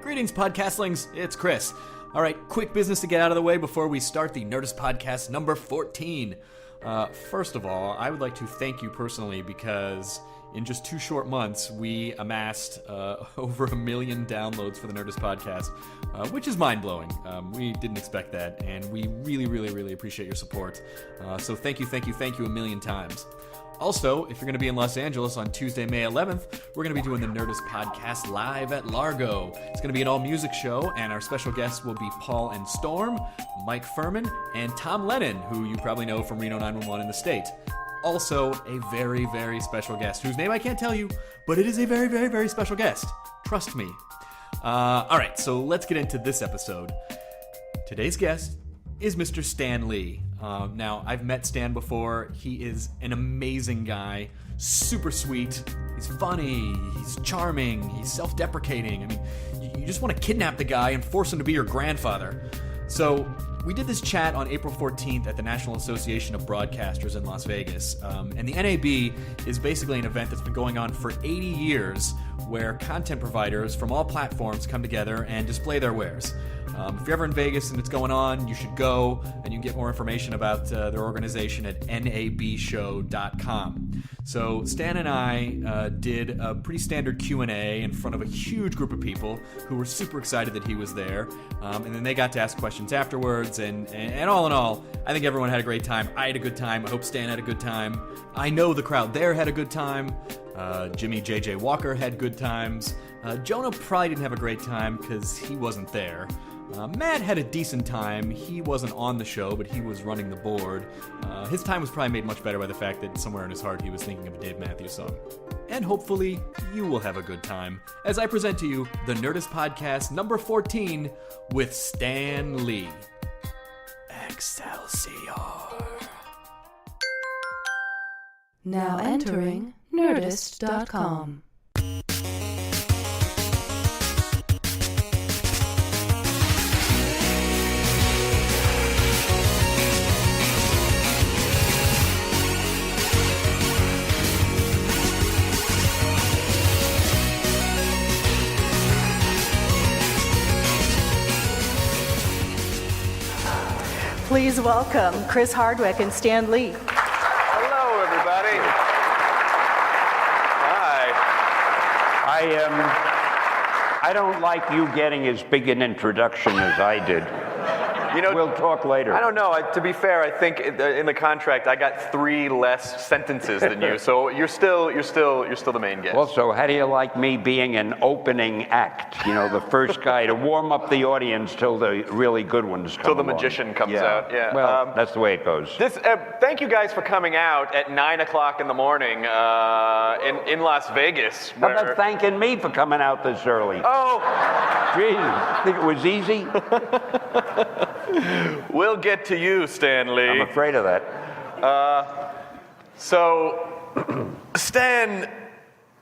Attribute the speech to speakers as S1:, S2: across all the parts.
S1: Greetings, podcastlings. It's Chris. All right, quick business to get out of the way before we start the Nerdist Podcast number 14. First of all, I would like to thank you personally because in just 2 short months, we amassed over 1 million downloads for the Nerdist Podcast, which is mind-blowing. We didn't expect that, and we really appreciate your support. So thank you 1 million times. Also, if you're going to be in Los Angeles on Tuesday, May 11th, we're going to be doing the Nerdist Podcast live at Largo. It's going to be an all-music show, and our special guests will be Paul and Storm, Mike Furman, and Tom Lennon, who you probably know from Reno 911 in the state. Also, a very special guest, whose name I can't tell you, but it is a very special guest. Trust me. All right, so let's get into this episode. Today's guest is Mr. Stan Lee. Now, I've met Stan before. He is an amazing guy, super sweet. He's funny, he's charming, he's self-deprecating. I mean, you just want to kidnap the guy and force him to be your grandfather. So, we did this chat on April 14th at the National Association of Broadcasters in Las Vegas. And the NAB is basically an event that's been going on for 80 years where content providers from all platforms come together and display their wares. If you're ever in Vegas and it's going on, you should go, and you can get more information about their organization at nabshow.com. So Stan and I did a pretty standard Q&A in front of a huge group of people who were super excited that he was there, and then they got to ask questions afterwards, and all in all, I think everyone had a great time. I had a good time. I hope Stan had a good time. I know the crowd there had a good time. Jimmy J.J. Walker had good times. Jonah probably didn't have a great time because he wasn't there. Matt had a decent time. He wasn't on the show, but he was running the board. His time was probably made much better by the fact that somewhere in his heart he was thinking of a Dave Matthews song. And hopefully, you will have a good time as I present to you the Nerdist Podcast number 14 with Stan Lee. Excelsior.
S2: Now entering Nerdist.com.
S3: Please welcome Chris Hardwick and Stan Lee.
S4: Hello, everybody. Hi.
S5: I don't like you getting as big an introduction as I did.
S4: You know,
S5: we'll talk later.
S4: I don't know. To be fair, I think in the contract I got 3 less sentences than you, so you're still the main guest.
S5: Also, how do you like me being an opening act? You know, the first guy to warm up the audience till the really good ones come
S4: Till the
S5: along.
S4: magician comes out. Yeah.
S5: Well, that's the way it goes.
S4: Thank you guys for coming out at 9 o'clock in the morning in Las Vegas.
S5: How about thanking me for coming out this early?
S4: Oh.
S5: Jeez, think it was easy?
S4: We'll get to you, Stan Lee.
S5: I'm afraid of that.
S4: So, Stan,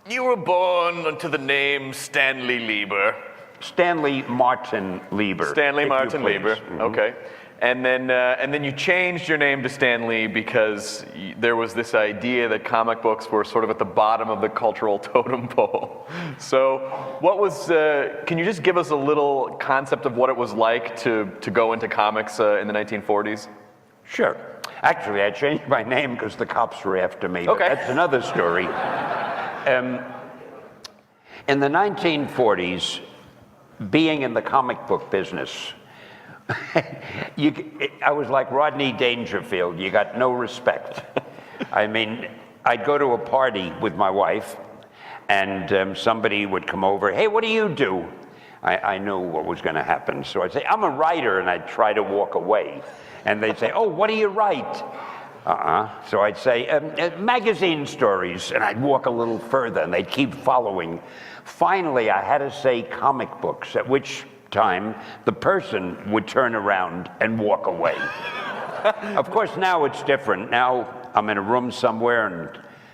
S4: you were born to the name Stanley Lieber.
S5: Stanley Martin Lieber.
S4: Stanley
S5: if
S4: Martin
S5: you please.
S4: Lieber.
S5: Mm-hmm.
S4: Okay. And then you changed your name to Stan Lee because there was this idea that comic books were sort of at the bottom of the cultural totem pole. So can you just give us a little concept of what it was like to go into comics in the 1940s?
S5: Sure. Actually, I changed my name because the cops were after me.
S4: Okay.
S5: But that's another story. In the 1940s, being in the comic book business, I was like Rodney Dangerfield. You got no respect. I mean, I'd go to a party with my wife, and somebody would come over. Hey, what do you do? I knew what was going to happen, so I'd say, I'm a writer, and I'd try to walk away. And they'd say, oh, what do you write? So I'd say, magazine stories, and I'd walk a little further, and they'd keep following. Finally, I had to say comic books, at which time the person would turn around and walk away. Of course, now it's different. Now I'm in a room somewhere and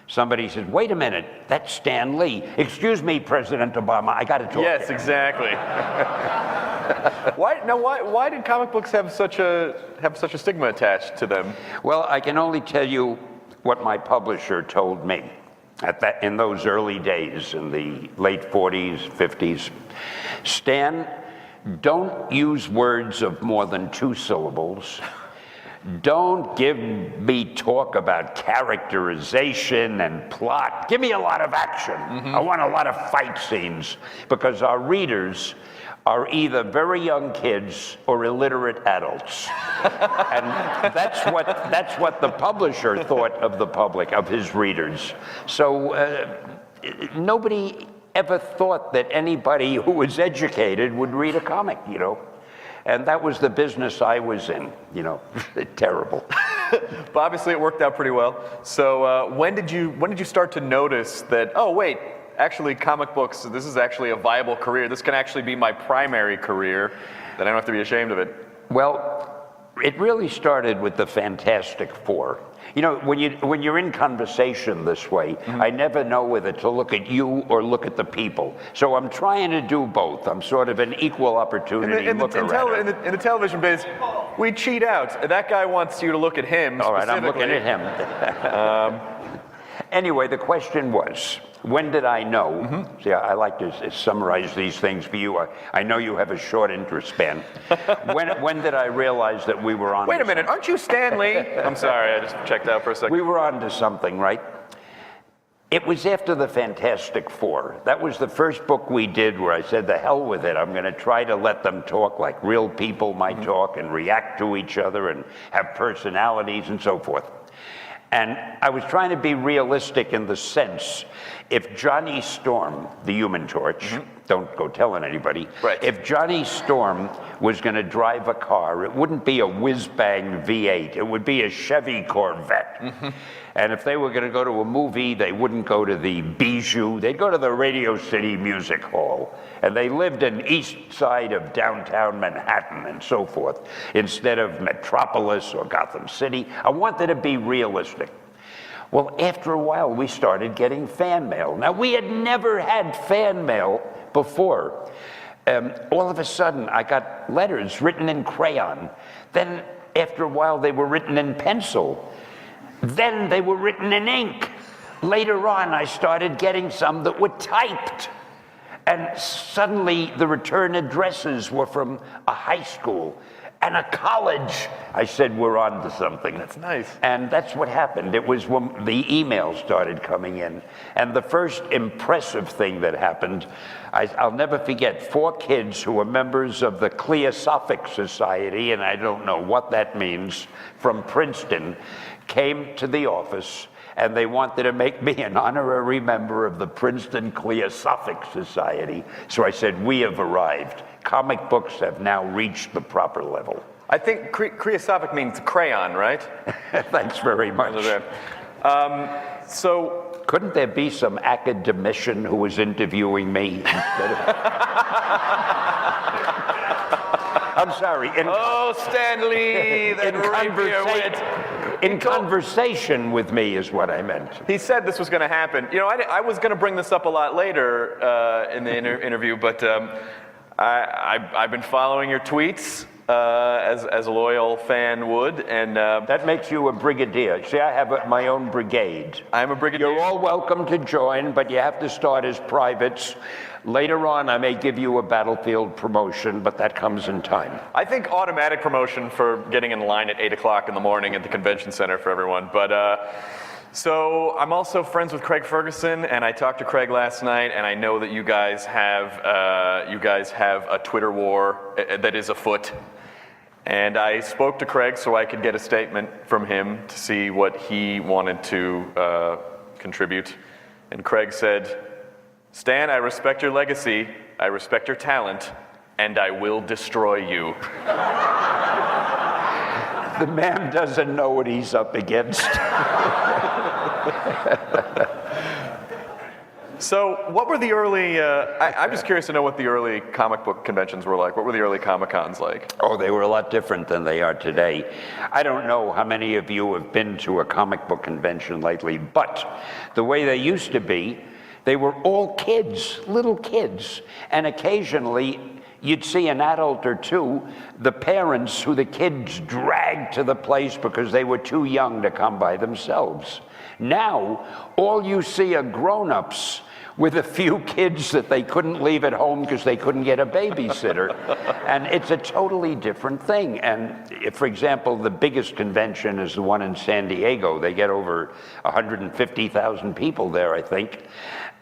S5: somebody says, wait a minute, that's Stan Lee. Excuse me, President Obama, I got to talk.
S4: Yes, exactly. Why did comic books have such a stigma attached to them?
S5: Well, I can only tell you what my publisher told me. in those early days, in the late 40s, 50s. Stan, don't use words of more than 2 syllables. Don't give me talk about characterization and plot. Give me a lot of action. I want a lot of fight scenes, because our readers are either very young kids or illiterate adults. And that's what the publisher thought of the public, of his readers. So nobody ever thought that anybody who was educated would read a comic, you know. And that was the business I was in, you know. Terrible.
S4: But obviously it worked out pretty well. So when did you start to notice that, oh wait, actually comic books, this is actually a viable career. This can actually be my primary career, that I don't have to be ashamed of it?
S5: Well, it really started with the Fantastic Four. You know, when you're in conversation this way, I never know whether to look at you or look at the people. So I'm trying to do both. I'm sort of an equal opportunity
S4: in the television biz, we cheat out. That guy wants you to look at him.
S5: All right, I'm looking at him. Anyway, the question was, when did I know? See, I like to summarize these things for you. I know you have a short interest span. When did I realize that we were on?
S4: Wait a minute, aren't you Stan Lee? I'm sorry, I just checked out for a second.
S5: We were on to something, right? It was after the Fantastic Four. That was the first book we did where I said, the hell with it. I'm going to try to let them talk like real people might talk and react to each other and have personalities and so forth. And I was trying to be realistic in the sense, if Johnny Storm, the Human Torch, don't go telling anybody,
S4: right.
S5: If Johnny Storm was going to drive a car, it wouldn't be a whiz-bang V8, it would be a Chevy Corvette. And if they were going to go to a movie, they wouldn't go to the Bijou, they'd go to the Radio City Music Hall. And they lived in east side of downtown Manhattan and so forth, instead of Metropolis or Gotham City. I wanted to be realistic. Well, after a while, we started getting fan mail. Now, we had never had fan mail before. All of a sudden, I got letters written in crayon. Then, after a while, they were written in pencil. Then they were written in ink. Later on, I started getting some that were typed. And suddenly, the return addresses were from a high school and a college. I said, we're on to something.
S4: That's nice.
S5: And that's what happened. It was when the emails started coming in. And the first impressive thing that happened, I'll never forget, 4 kids who were members of the Cleosophic Society, and I don't know what that means, from Princeton, came to the office, and they wanted to make me an honorary member of the Princeton Cleosophic Society. So I said, we have arrived. Comic books have now reached the proper level.
S4: I think Creosophic means crayon, right?
S5: Thanks very much.
S4: So,
S5: couldn't there be some academician who was interviewing me instead of... I'm sorry.
S4: Stan Lee,
S5: in conversation with me is what I meant.
S4: He said this was going to happen. You know, I was going to bring this up a lot later in the interview, but I've been following your tweets as a loyal fan would, and
S5: that makes you a brigadier. See, I have my own brigade.
S4: I'm a brigadier.
S5: You're all welcome to join, but you have to start as privates. Later on, I may give you a battlefield promotion, but that comes in time.
S4: I think automatic promotion for getting in line at 8 o'clock in the morning at the convention center for everyone. But so I'm also friends with Craig Ferguson, and I talked to Craig last night, and I know that you guys have a Twitter war that is afoot. And I spoke to Craig so I could get a statement from him to see what he wanted to contribute. And Craig said, Stan, I respect your legacy, I respect your talent, and I will destroy you.
S5: The man doesn't know what he's up against.
S4: So what were the early, I'm just curious to know what the early comic book conventions were like. What were the early Comic-Cons like?
S5: Oh, they were a lot different than they are today. I don't know how many of you have been to a comic book convention lately, but the way they used to be, they were all kids, little kids, and occasionally you'd see an adult or two, the parents who the kids dragged to the place because they were too young to come by themselves. Now, all you see are grown-ups with a few kids that they couldn't leave at home because they couldn't get a babysitter. And it's a totally different thing. And for example, the biggest convention is the one in San Diego. They get over 150,000 people there, I think.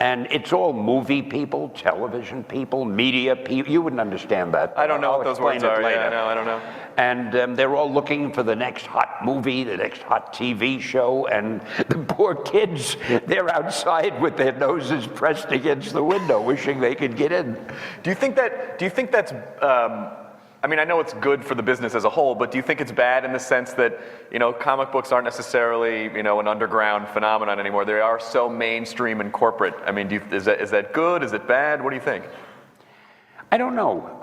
S5: And it's all movie people, television people, media people. You wouldn't understand that.
S4: I don't know what those words are.
S5: Later.
S4: Yeah, no, I don't know.
S5: And they're all looking for the next hot movie, the next hot TV show, and the poor kids, they're outside with their noses pressed against the window, wishing they could get in.
S4: Do you think that's, I mean, I know it's good for the business as a whole, but do you think it's bad in the sense that, comic books aren't necessarily, an underground phenomenon anymore? They are so mainstream and corporate. I mean, is that good? Is it bad? What do you think?
S5: I don't know.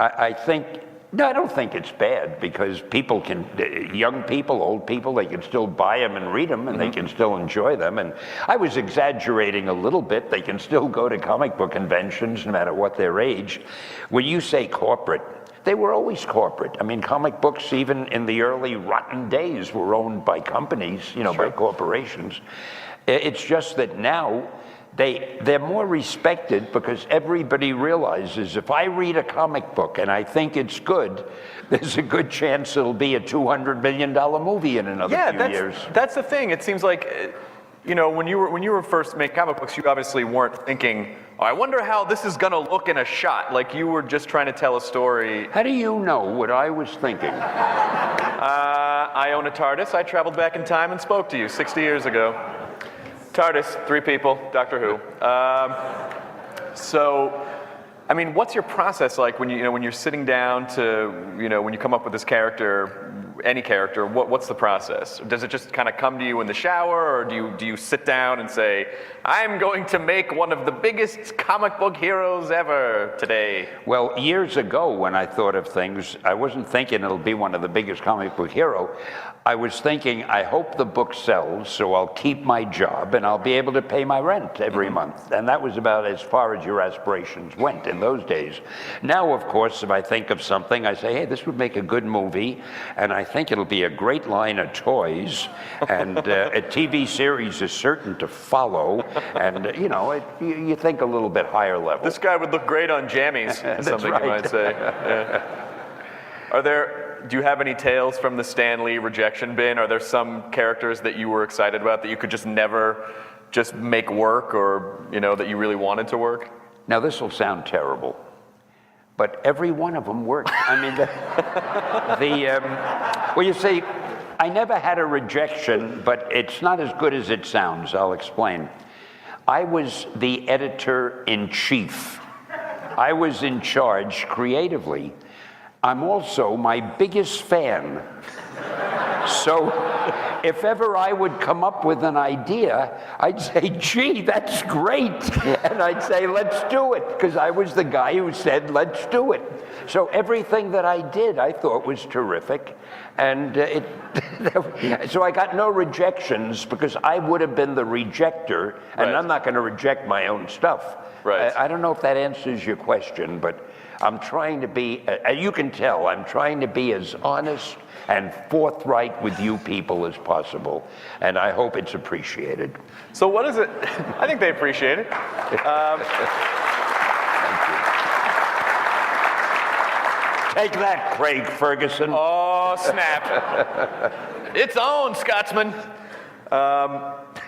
S5: No, I don't think it's bad, because people can, young people, old people, they can still buy them and read them, and they can still enjoy them. And I was exaggerating a little bit. They can still go to comic book conventions no matter what their age. When you say corporate, they were always corporate. I mean, comic books, even in the early rotten days, were owned by companies, by corporations. It's just that now they're more respected because everybody realizes if I read a comic book and I think it's good, there's a good chance it'll be a $200 million movie in another few years.
S4: That's the thing. It seems like, when you were first making comic books, you obviously weren't thinking, I wonder how this is going to look in a shot. Like, you were just trying to tell a story.
S5: How do you know what I was thinking?
S4: I own a TARDIS. I traveled back in time and spoke to you 60 years ago. TARDIS, 3 people, Doctor Who. So, I mean, what's your process like when when you're sitting down to, when you come up with this character, any character? What's the process? Does it just kind of come to you in the shower, or do you sit down and say, I'm going to make one of the biggest comic book heroes ever today?
S5: Well, years ago, when I thought of things, I wasn't thinking it'll be one of the biggest comic book hero. I was thinking, I hope the book sells, so I'll keep my job and I'll be able to pay my rent every month. And that was about as far as your aspirations went in those days. Now, of course, if I think of something, I say, hey, this would make a good movie, and I think it'll be a great line of toys, and a TV series is certain to follow, and, you think a little bit higher level.
S4: This guy would look great on jammies, something you might say. Yeah. Do you have any tales from the Stan Lee rejection bin? Are there some characters that you were excited about that you could just never just make work, or, that you really wanted to work?
S5: Now, this will sound terrible, but every one of them worked. I mean, well, you see, I never had a rejection, but it's not as good as it sounds. I'll explain. I was the editor-in-chief. I was in charge creatively. I'm also my biggest fan. So if ever I would come up with an idea, I'd say, gee, that's great. And I'd say, let's do it, because I was the guy who said, let's do it. So everything that I did, I thought was terrific. And so I got no rejections, because I would have been the rejecter, and I'm not going to reject my own stuff.
S4: Right.
S5: I don't know if that answers your question, but I'm trying to be, you can tell, I'm trying to be as honest and forthright with you people as possible, and I hope it's appreciated.
S4: So what is it? I think they appreciate it.
S5: Thank you. Take that, Craig Ferguson.
S4: Oh, snap. It's on, Scotsman.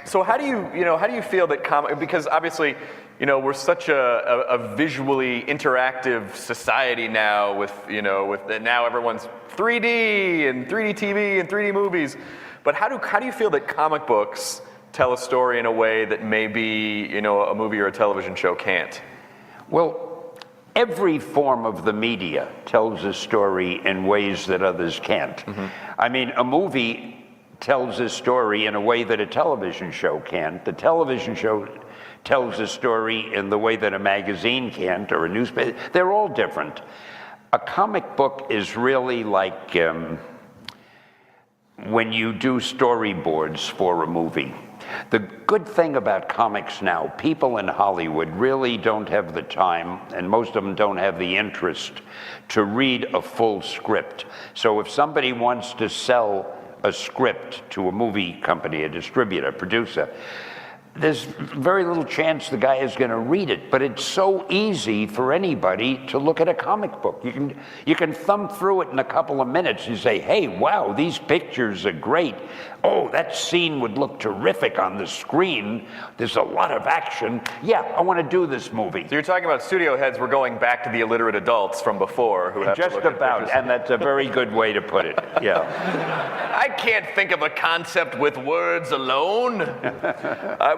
S4: So how do you feel that because obviously, we're such a visually interactive society now with now everyone's 3D and 3D TV and 3D movies. But how do you feel that comic books tell a story in a way that maybe, a movie or a television show can't?
S5: Well, every form of the media tells a story in ways that others can't. Mm-hmm. I mean, a movie tells a story in a way that a television show can't. The television show tells a story in the way that a magazine can't, or a newspaper. They're all different. A comic book is really like when you do storyboards for a movie. The good thing about comics now, people in Hollywood really don't have the time, and most of them don't have the interest, to read a full script. So if somebody wants to sell a script to a movie company, a distributor, producer, there's very little chance the guy is going to read it, but it's so easy for anybody to look at a comic book. You can thumb through it in a couple of minutes and say, hey, wow, these pictures are great. Oh, that scene would look terrific on the screen. There's a lot of action. Yeah, I want to do this movie.
S4: So you're talking about studio heads. We're going back to the illiterate adults from before who have
S5: just
S4: to look
S5: about,
S4: at
S5: and that's a very good way to put it. Yeah.
S4: I can't think of a concept with words alone.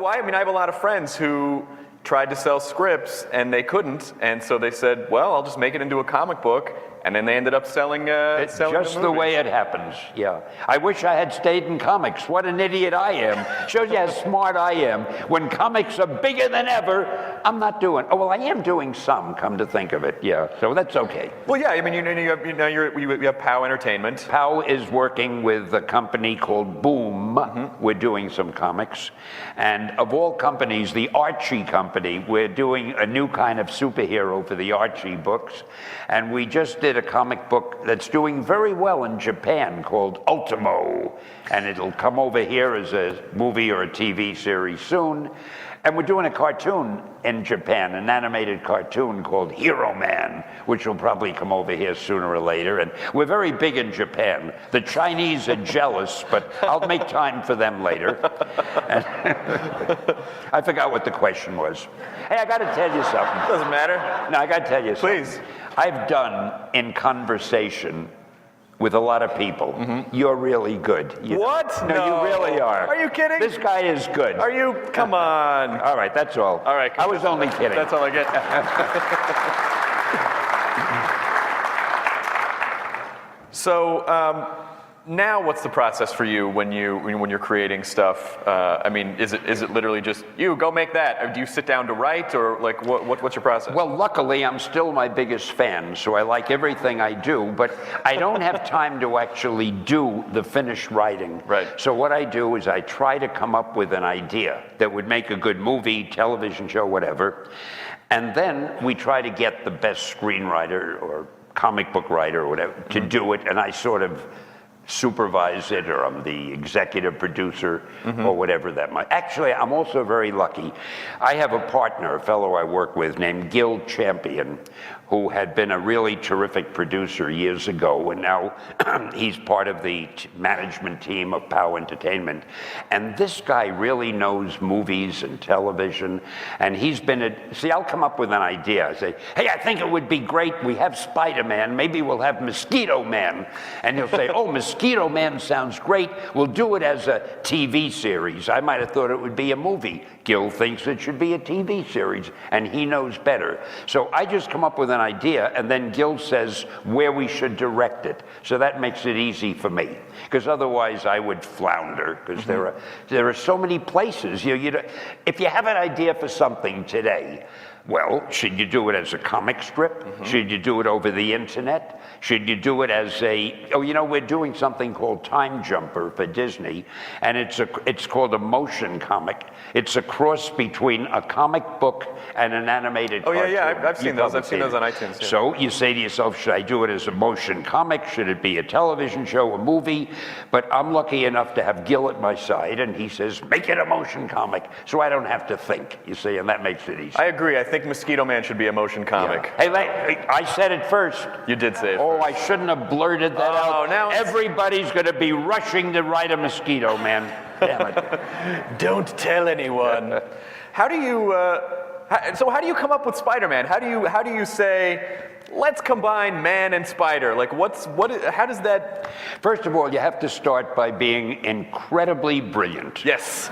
S4: Well, I mean, I have a lot of friends who tried to sell scripts and they couldn't, and so they said, well, I'll just make it into a comic book, and then they ended up selling
S5: It's just the way it happens, yeah. I wish I had stayed in comics. What an idiot I am. Shows you how smart I am. When comics are bigger than ever, I'm not doing, oh, well, I am doing some, come to think of it, yeah. So that's okay.
S4: Well, yeah, I mean, you have POW Entertainment.
S5: POW is working with a company called Boom. Mm-hmm. We're doing some comics. And of all companies, the Archie company, we're doing a new kind of superhero for the Archie books. And we just did a comic book that's doing very well in Japan called Ultimo. And it'll come over here as a movie or a TV series soon. And we're doing a cartoon in Japan, an animated cartoon called Hero Man, which will probably come over here sooner or later. And we're very big in Japan. The Chinese are jealous, but I'll make time for them later. And I forgot what the question was. Hey, I got to tell you something.
S4: Doesn't matter.
S5: No, I got to tell you something.
S4: Please.
S5: I've done in conversation with a lot of people. Mm-hmm. You're really good.
S4: What?
S5: No, you really are.
S4: Are you kidding?
S5: This guy is good.
S4: Are you? Come on.
S5: All right, that's all.
S4: All right.
S5: I was only kidding.
S4: That's all I get. So now, what's the process for you when you're creating stuff? I mean, is it literally just you go make that? Or do you sit down to write, or like what's your process?
S5: Well, luckily, I'm still my biggest fan, so I like everything I do. But I don't have time to actually do the finished writing.
S4: Right.
S5: So what I do is I try to come up with an idea that would make a good movie, television show, whatever, and then we try to get the best screenwriter or comic book writer or whatever to do it, and I sort of supervise it, or I'm the executive producer, or whatever that might. Actually, I'm also very lucky. I have a partner, a fellow I work with named Gil Champion, who had been a really terrific producer years ago, and now he's part of the management team of POW Entertainment. And this guy really knows movies and television, and he's been see, I'll come up with an idea. I say, hey, I think it would be great. We have Spider-Man. Maybe we'll have Mosquito Man. And he'll say, oh, Mosquito Man sounds great. We'll do it as a TV series. I might have thought it would be a movie. Gil thinks it should be a TV series, and he knows better. So I just come up with an idea, and then Gil says where we should direct it. So that makes it easy for me, because otherwise I would flounder, because there are so many places. If you have an idea for something today, well, should you do it as a comic strip? Should you do it over the internet? Should you do it as we're doing something called Time Jumper for Disney, and it's called a motion comic. It's a cross between a comic book and an animated cartoon.
S4: Yeah, I've seen those. I've seen those on iTunes. Yeah.
S5: So you say to yourself, should I do it as a motion comic? Should it be a television show, a movie? But I'm lucky enough to have Gil at my side, and he says, make it a motion comic, so I don't have to think, you see, and that makes it easy.
S4: I agree. I think Mosquito Man should be a motion comic.
S5: Yeah. Hey, I said it first.
S4: You did say it
S5: Oh,
S4: first.
S5: I shouldn't have blurted that out.
S4: Now
S5: everybody's going to be rushing to write a Mosquito Man. Damn it.
S4: Don't tell anyone. How do you? So how do you come up with Spider-Man? How do you say, let's combine man and spider? Like how does that?
S5: First of all, you have to start by being incredibly brilliant.
S4: Yes.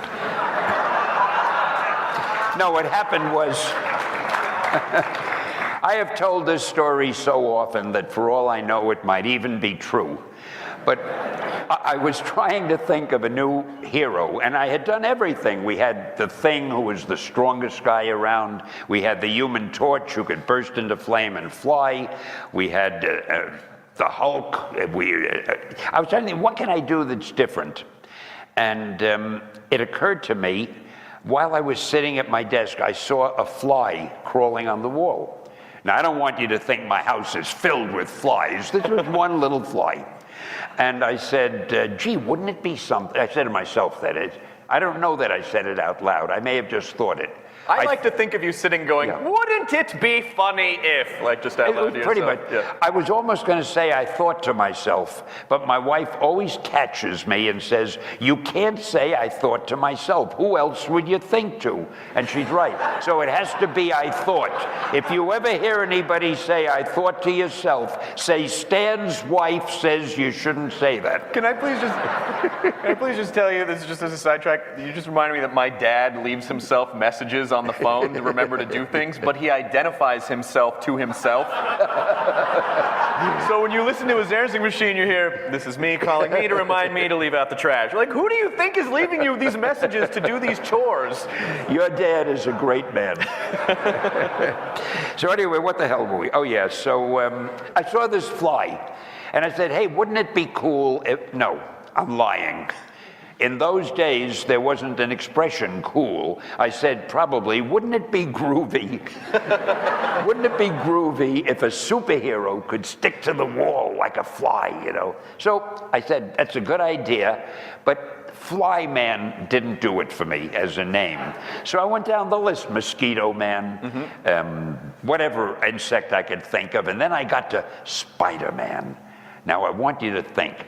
S5: No, what happened was, I have told this story so often that for all I know, it might even be true. But I was trying to think of a new hero, and I had done everything. We had the Thing, who was the strongest guy around. We had the Human Torch, who could burst into flame and fly. We had the Hulk. I was trying to think, what can I do that's different? And it occurred to me, while I was sitting at my desk, I saw a fly crawling on the wall. Now, I don't want you to think my house is filled with flies. This was one little fly. And I said, gee, wouldn't it be something? I said to myself, that is. I don't know that I said it out loud. I may have just thought it.
S4: I like to think of you sitting going,
S5: Yeah.
S4: wouldn't it be funny if, like just out loud to
S5: Pretty much.
S4: yourself. Yeah.
S5: I was almost going to say I thought to myself, but my wife always catches me and says, you can't say I thought to myself. Who else would you think to? And she's right. So it has to be I thought. If you ever hear anybody say I thought to yourself, say Stan's wife says you shouldn't say that.
S4: Can I please just tell you, this is just as a sidetrack, you just reminded me that my dad leaves himself messages on the phone to remember to do things, but he identifies himself to himself. So when you listen to his answering machine, you hear, this is me calling me to remind me to leave out the trash. You're like, who do you think is leaving you these messages to do these chores?
S5: Your dad is a great man. So anyway, what the hell were we? Oh yeah, so I saw this fly, and I said, hey, wouldn't it be cool if... No, I'm lying. In those days, there wasn't an expression, cool. I said, probably, wouldn't it be groovy? Wouldn't it be groovy if a superhero could stick to the wall like a fly, you know? So I said, that's a good idea, but Fly Man didn't do it for me as a name. So I went down the list, Mosquito Man, whatever insect I could think of, and then I got to Spider-Man. Now I want you to think,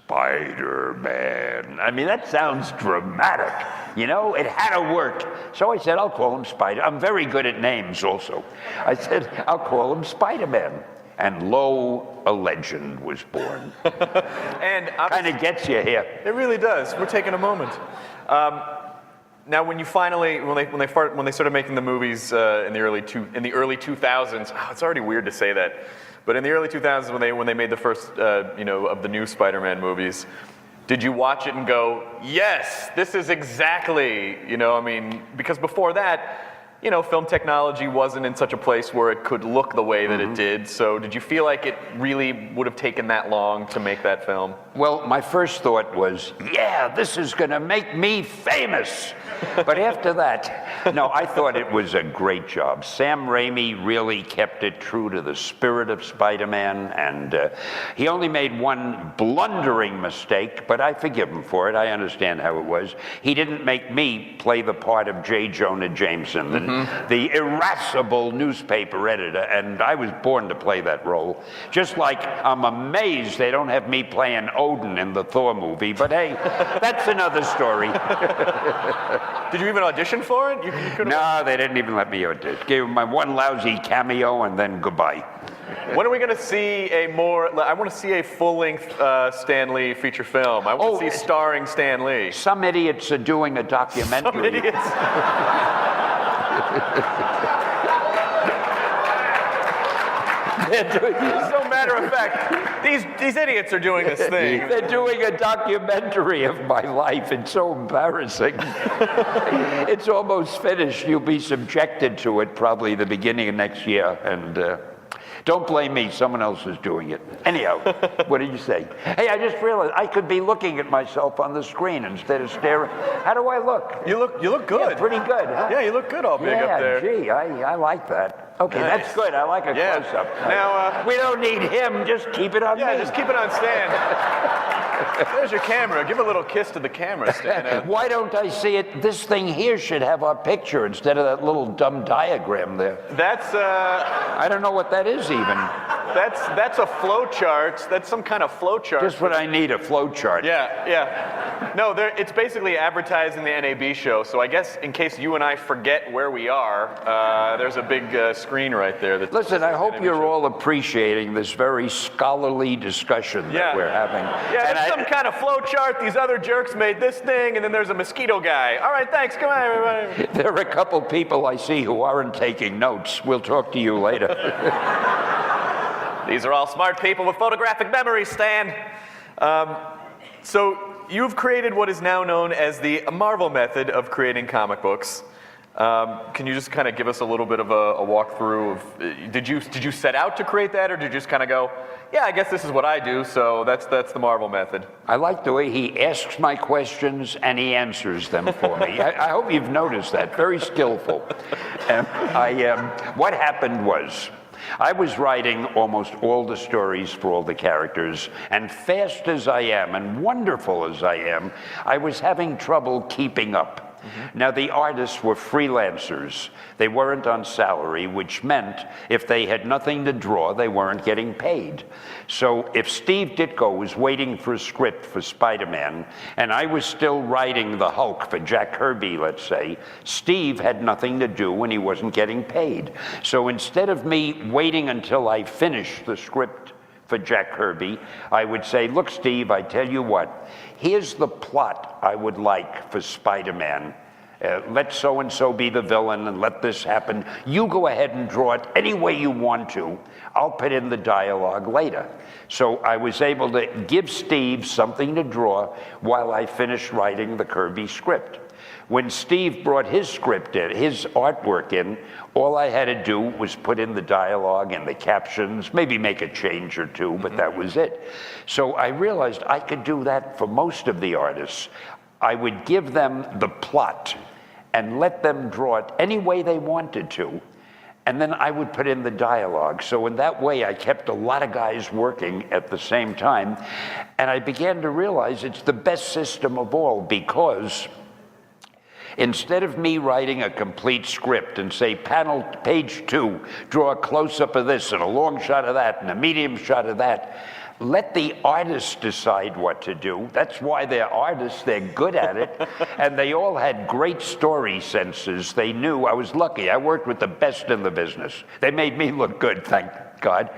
S5: Spider-Man. I mean, that sounds dramatic. You know, it had to work. So I said, I'll call him Spider. I'm very good at names also. I said, I'll call him Spider-Man. And lo, a legend was born.
S4: And
S5: Kind of gets you here.
S4: it really does. We're taking a moment. Now, when you finally, when they started making the movies in the early 2000s, it's already weird to say that. But in the early 2000s, when they made the first, of the new Spider-Man movies, did you watch it and go, yes, this is exactly, because before that, film technology wasn't in such a place where it could look the way that it did. So did you feel like it really would have taken that long to make that film?
S5: Well, my first thought was, yeah, this is going to make me famous. But after that, no, I thought it was a great job. Sam Raimi really kept it true to the spirit of Spider-Man, and he only made one blundering mistake, but I forgive him for it. I understand how it was. He didn't make me play the part of J. Jonah Jameson, the irascible newspaper editor, and I was born to play that role. Just like I'm amazed they don't have me playing Odin in the Thor movie, but hey, that's another story.
S4: Did you even audition for it? You could've...
S5: No, they didn't even let me audition. Gave them my one lousy cameo and then goodbye.
S4: When are we going to see I want to see a full-length Stan Lee feature film. I want to see starring Stan Lee.
S5: Some idiots are doing a documentary.
S4: Some idiots. So matter of fact, these idiots are doing this thing.
S5: They're doing a documentary of my life. It's so embarrassing. It's almost finished. You'll be subjected to it probably the beginning of next year. And don't blame me. Someone else is doing it. Anyhow, what did you say? Hey, I just realized I could be looking at myself on the screen instead of staring. How do I look?
S4: You look good.
S5: Yeah, pretty good, huh?
S4: Yeah, you look good all big up there.
S5: Gee, I like that. Okay,
S4: Nice.
S5: that's good. I like a close-up.
S4: Now,
S5: We don't need him. Just keep it on me.
S4: just keep it on Stan. There's your camera. Give a little kiss to the camera, Stan.
S5: Why don't I see it? This thing here should have our picture instead of that little dumb diagram there.
S4: That's
S5: I don't know what that is even.
S4: that's a flow chart. That's some kind of flow chart.
S5: Just what I need, a flow chart.
S4: Yeah. No, it's basically advertising the NAB show. So I guess in case you and I forget where we are, there's a big screen right there.
S5: Listen, I hope you're all appreciating this very scholarly discussion that we're having.
S4: Yeah, there's some kind of flow chart. These other jerks made this thing, and then there's a mosquito guy. All right, thanks. Come on, everybody.
S5: There are a couple people I see who aren't taking notes. We'll talk to you later.
S4: These are all smart people with photographic memories, Stan. So you've created what is now known as the Marvel method of creating comic books. Can you just kind of give us a little bit of a walkthrough of, did you set out to create that, or did you just kind of go, yeah, I guess this is what I do, so that's the Marvel method? I
S5: like the way he asks my questions and he answers them for me. I hope you've noticed that. Very skillful. What happened was, I was writing almost all the stories for all the characters, and fast as I am and wonderful as I am, I was having trouble keeping up. Now, the artists were freelancers. They weren't on salary, which meant if they had nothing to draw, they weren't getting paid. So if Steve Ditko was waiting for a script for Spider-Man, and I was still writing the Hulk for Jack Kirby, let's say, Steve had nothing to do and he wasn't getting paid. So instead of me waiting until I finished the script for Jack Kirby, I would say, look, Steve, I tell you what, here's the plot I would like for Spider-Man. Let so-and-so be the villain and let this happen. You go ahead and draw it any way you want to. I'll put in the dialogue later. So I was able to give Steve something to draw while I finished writing the Kirby script. When Steve brought his script in, his artwork in, all I had to do was put in the dialogue and the captions, maybe make a change or two, but that was it. So I realized I could do that for most of the artists. I would give them the plot and let them draw it any way they wanted to, and then I would put in the dialogue. So in that way, I kept a lot of guys working at the same time, and I began to realize it's the best system of all, because instead of me writing a complete script and say, page 2, draw a close-up of this and a long shot of that and a medium shot of that, let the artists decide what to do. That's why they're artists, they're good at it, and they all had great story senses. They knew. I was lucky. I worked with the best in the business. They made me look good, thank God.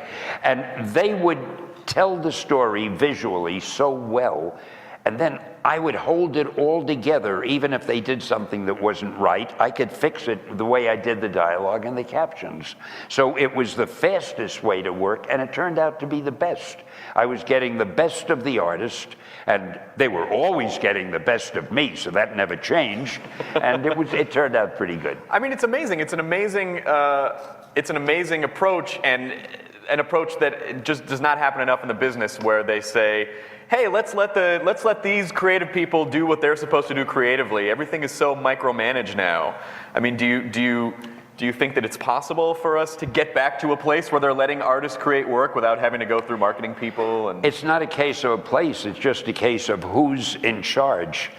S5: And they would tell the story visually so well, and then I would hold it all together. Even if they did something that wasn't right, I could fix it the way I did the dialogue and the captions. So it was the fastest way to work, and it turned out to be the best. I was getting the best of the artist, and they were always getting the best of me, so that never changed, and it turned out pretty good.
S4: I mean, it's amazing. It's an amazing approach, and an approach that just does not happen enough in the business, where they say, hey, let's let these creative people do what they're supposed to do creatively. Everything is so micromanaged now. I mean, do you think that it's possible for us to get back to a place where they're letting artists create work without having to go through marketing people? And
S5: it's not a case of a place, it's just a case of who's in charge.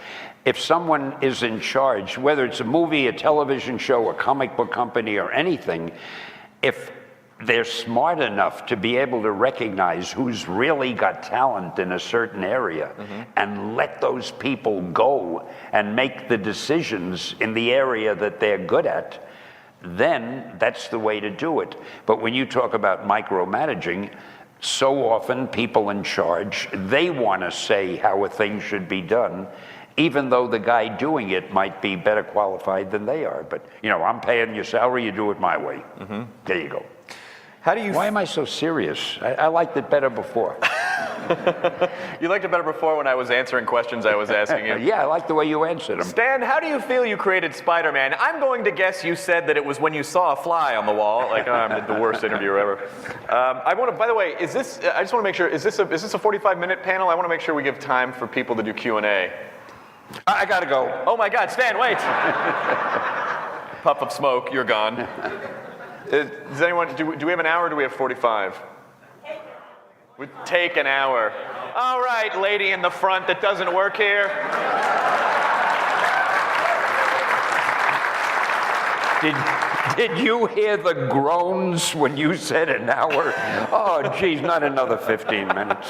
S5: If someone is in charge, whether it's a movie, a television show, a comic book company, or anything, if they're smart enough to be able to recognize who's really got talent in a certain area, and let those people go and make the decisions in the area that they're good at, then that's the way to do it. But when you talk about micromanaging, so often people in charge, they want to say how a thing should be done, even though the guy doing it might be better qualified than they are. But, I'm paying your salary, you do it my way. There you go. Why am I so serious? I liked it better before.
S4: You liked it better before when I was answering questions I was asking you.
S5: Yeah, I like the way you answered them.
S4: Stan, how do you feel you created Spider-Man? I'm going to guess you said that it was when you saw a fly on the wall. Like, I'm the worst interviewer ever. By the way, I just want to make sure, is this a 45-minute panel? I want to make sure we give time for people to do Q&A.
S5: I gotta go.
S4: Oh my God, Stan, wait. Puff of smoke, you're gone. Does anyone, do we have an hour or do we have 45? We take an hour. All right, lady in the front that doesn't work here.
S5: Did you hear the groans when you said an hour? Oh, geez, not another 15 minutes.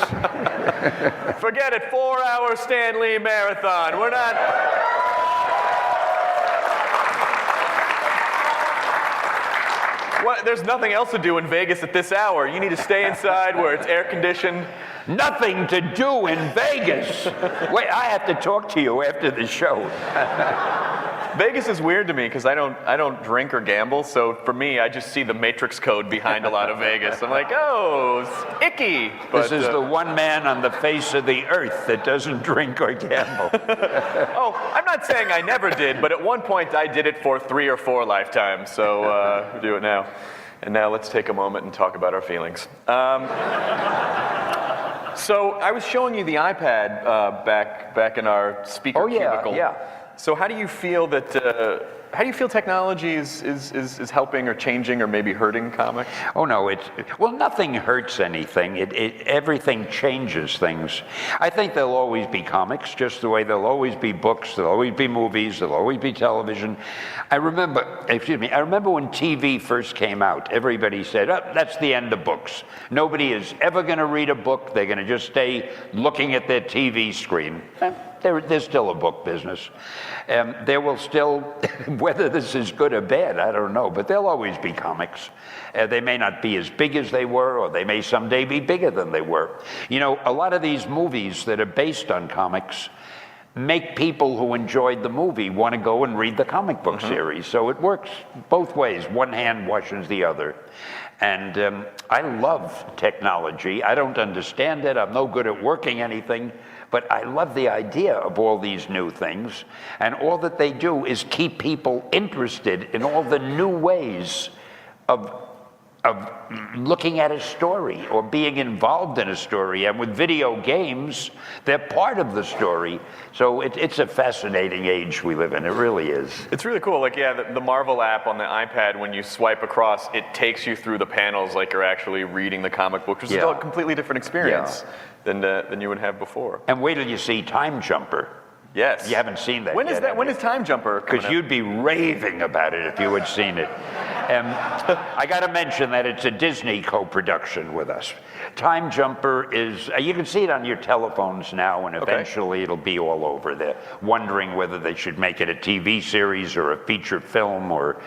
S4: Forget it, 4-hour Stan Lee marathon. We're not... There's nothing else to do in Vegas at this hour. You need to stay inside where it's air conditioned.
S5: Nothing to do in Vegas. Wait, I have to talk to you after the show.
S4: Vegas is weird to me because I don't drink or gamble. So for me, I just see the Matrix code behind a lot of Vegas. I'm like, oh, it's icky. But,
S5: This is the one man on the face of the earth that doesn't drink or gamble.
S4: Oh, I'm not saying I never did, but at one point I did it for 3 or 4 lifetimes. So we do it now. And now let's take a moment and talk about our feelings. So I was showing you the iPad back in our speaker cubicle.
S5: Yeah.
S4: So how do you feel that? How do you feel technology is helping or changing or maybe hurting comics?
S5: Oh no, nothing hurts anything. Everything changes things. I think there'll always be comics, just the way there'll always be books, there'll always be movies, there'll always be television. I remember when TV first came out, everybody said, oh, that's the end of books. Nobody is ever going to read a book. They're going to just stay looking at their TV screen. There's still a book business. There will still, whether this is good or bad, I don't know, but there'll always be comics. They may not be as big as they were, or they may someday be bigger than they were. You know, a lot of these movies that are based on comics make people who enjoyed the movie want to go and read the comic book series. So it works both ways. One hand washes the other. And I love technology. I don't understand it. I'm no good at working anything. But I love the idea of all these new things. And all that they do is keep people interested in all the new ways of looking at a story or being involved in a story. And with video games, they're part of the story. So it's a fascinating age we live in. It really is.
S4: It's really cool. Like, yeah, the Marvel app on the iPad, when you swipe across, it takes you through the panels like you're actually reading the comic book, which is a completely different experience than you would have before.
S5: And wait till you see Time Jumper.
S4: Yes.
S5: You haven't seen that
S4: When
S5: yet.
S4: is that? When is Time Jumper coming
S5: Because you'd be raving about it if you had seen it. I got to mention that it's a Disney co-production with us. Time Jumper is, you can see it on your telephones now, and eventually it'll be all over. They're wondering whether they should make it a TV series or a feature film or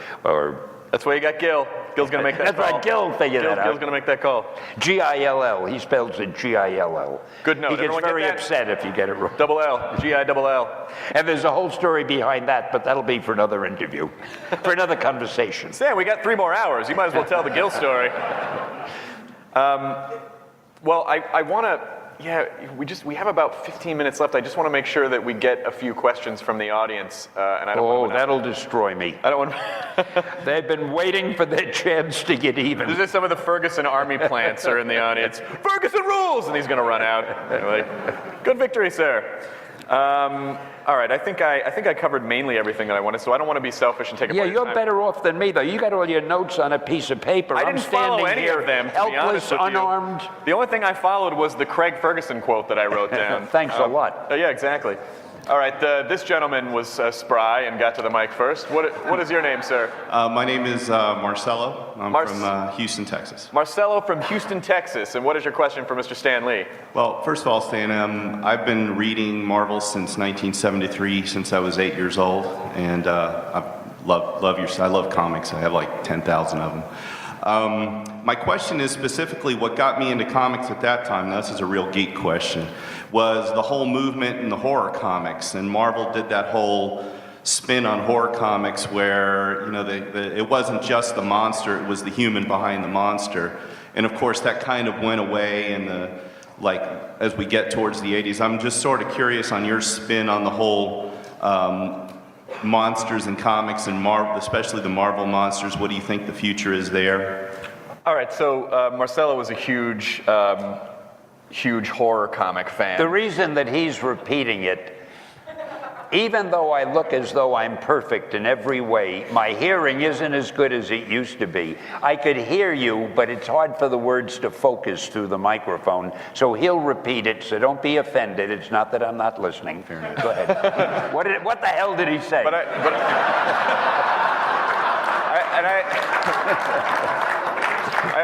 S4: That's why you got Gil. Gil's going to make that
S5: That's
S4: call.
S5: right, Gil figured that out.
S4: Gil's going to make that call.
S5: G-I-L-L. He spells it G-I-L-L.
S4: Good note.
S5: He gets
S4: Everyone get
S5: very
S4: that?
S5: upset if you get it wrong.
S4: Double L. G-I-double-L.
S5: And there's a whole story behind that, but that'll be for another interview, for another conversation.
S4: Sam, we got 3 more hours. You might as well tell the Gil story. Well, I want to... Yeah, we have about 15 minutes left. I just want to make sure that we get a few questions from the audience. And I don't want to
S5: that'll destroy me.
S4: I don't want.
S5: They've been waiting for their chance to get even.
S4: There's just some of the Ferguson army plants are in the audience. Ferguson rules, and he's going to run out. Anyway, good victory, sir. All right, I think I covered mainly everything that I wanted, so I don't want to be selfish and take up all your
S5: You're
S4: time.
S5: better off than me, though. You got all your notes on a piece of paper.
S4: I
S5: I'm
S4: didn't follow
S5: standing
S4: any
S5: here,
S4: of them, to be
S5: helpless,
S4: honest with you.
S5: unarmed.
S4: The only thing I followed was the Craig Ferguson quote that I wrote down.
S5: Thanks a lot.
S4: Yeah, exactly. All right, this gentleman was spry and got to the mic first. What is your name, sir?
S6: My name is Marcelo. I'm from Houston, Texas.
S4: Marcelo from Houston, Texas. And what is your question for Mr. Stan Lee?
S6: Well, first of all, Stan, I've been reading Marvel since 1973, since I was 8 years old, and I love comics. I have like 10,000 of them. My question is specifically what got me into comics at that time, now this is a real geek question, was the whole movement in the horror comics. And Marvel did that whole spin on horror comics where, you know, it wasn't just the monster, it was the human behind the monster. And of course that kind of went away in as we get towards the 80s. I'm just sort of curious on your spin on the whole monsters in comics and Marvel, especially the Marvel monsters. What do you think the future is there?
S4: All right, so Marcelo was a huge horror comic fan.
S5: The reason that he's repeating it, even though I look as though I'm perfect in every way, my hearing isn't as good as it used to be. I could hear you, but it's hard for the words to focus through the microphone. So he'll repeat it, so don't be offended. It's not that I'm not listening. Go ahead. What the hell did he say?